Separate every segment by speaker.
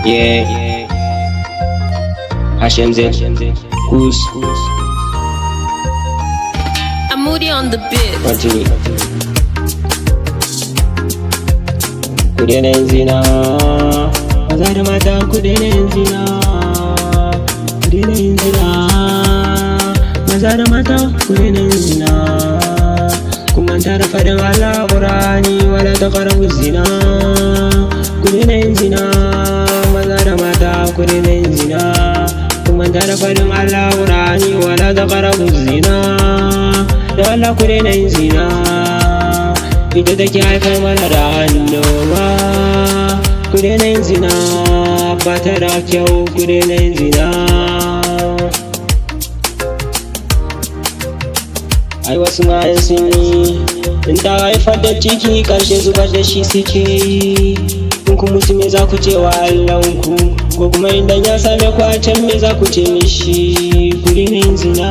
Speaker 1: Yeah, HMZ, Goose,
Speaker 2: I'm moody on the beat.
Speaker 1: continue. Ku daina yin zina, maza da mata ku daina yin zina. Ku daina yin zina, maza da mata ku daina yin zina. Kun manta da faɗin Allah Qur'ani wala taqrabu zina. Ku daina yin zina, maza da mata ku daina yin zina. Kun manta da faɗin Allah Qur'ani wala taqrabu zina. Da Allah ku daina yin zina, ita take haifar mana da annoba. Ku daina yin zina, ba ta da kyau. Ku daina yin zina. Ai wasu ma in sun yi, in ta haifar da ciki ƙarshe zubar da shi suke yi. In ku mutu me za ku ce wa Allahnku, ko kuma idan ya same ku a can me za ku ce mishi. Ku daina yin zina,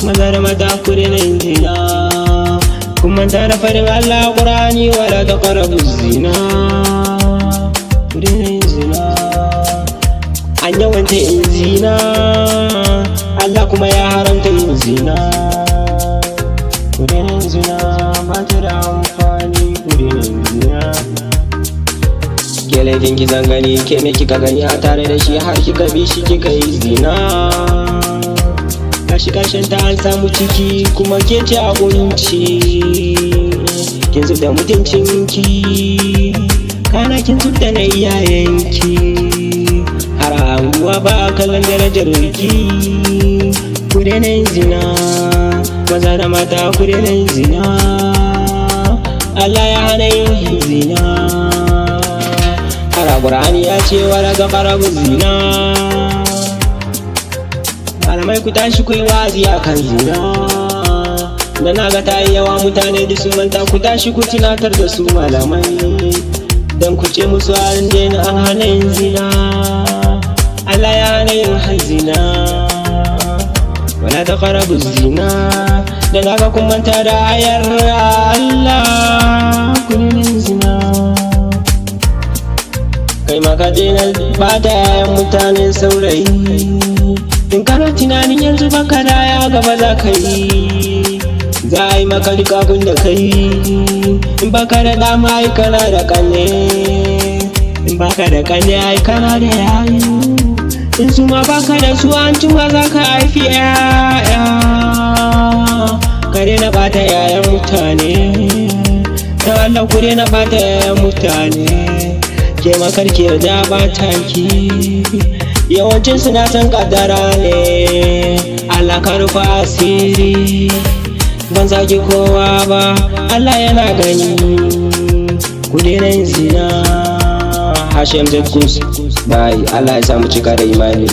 Speaker 1: maza da mata ku daina yin zina. Kun manta da farin Allah Qur'ani wala taqrabu zina. Ku daina yin zina, an yawanta yin zina, Allah kuma ya haramta yin zina. Ku daina yin zina, ba ta da amfani. Ku daina yin zina. Ke laifin ki zan gani, ke me kika gani a tare da shi har kika bi shi kika yi zina. Kashi kashin ta an samu ciki kuma ke ce a kunci. Kin zub da mutuncinki, kana kin zub da na iyayenki. Har a anguwa ba a kallon darajar ki. Ku daina yin zina, maza da mata ku daina yin zina. Allah ya hana yin zina, har a Qur'ani ya ce wala taqrabu zina. Malamai ku tashi ku yi wa'azi akan zina, da na ga ta yi yawa mutane da su manta. Ku tashi ku tunatar da su malamai, don ku ce musu an daina an hana yin zina. Allah ya hana yin zina, wala taqrabu zina. Da na ga kun manta da ayar Allah, ku daina yin zina. Kai ma ka daina ba da yayan mutane saurayi. In kana tunanin yanzu baka da ya gaba za ka yi, za a yi maka duk abin da ka yi. In baka da dama ai kana da kane, in baka da kane ai kana da yayu. In su ma baka da su an cima za ka haifi yaya. Ka daina bata yayan mutane, don Allah ku daina bata yayan mutane. Ke makarki da bata ki, yawancin suna san kaddara ne. Allah ka rufa asiri, ban zagi kowa ba, Allah yana gani. Ku daina yin zina. HMZ Goose, bye. Allah ya samu cika da imani.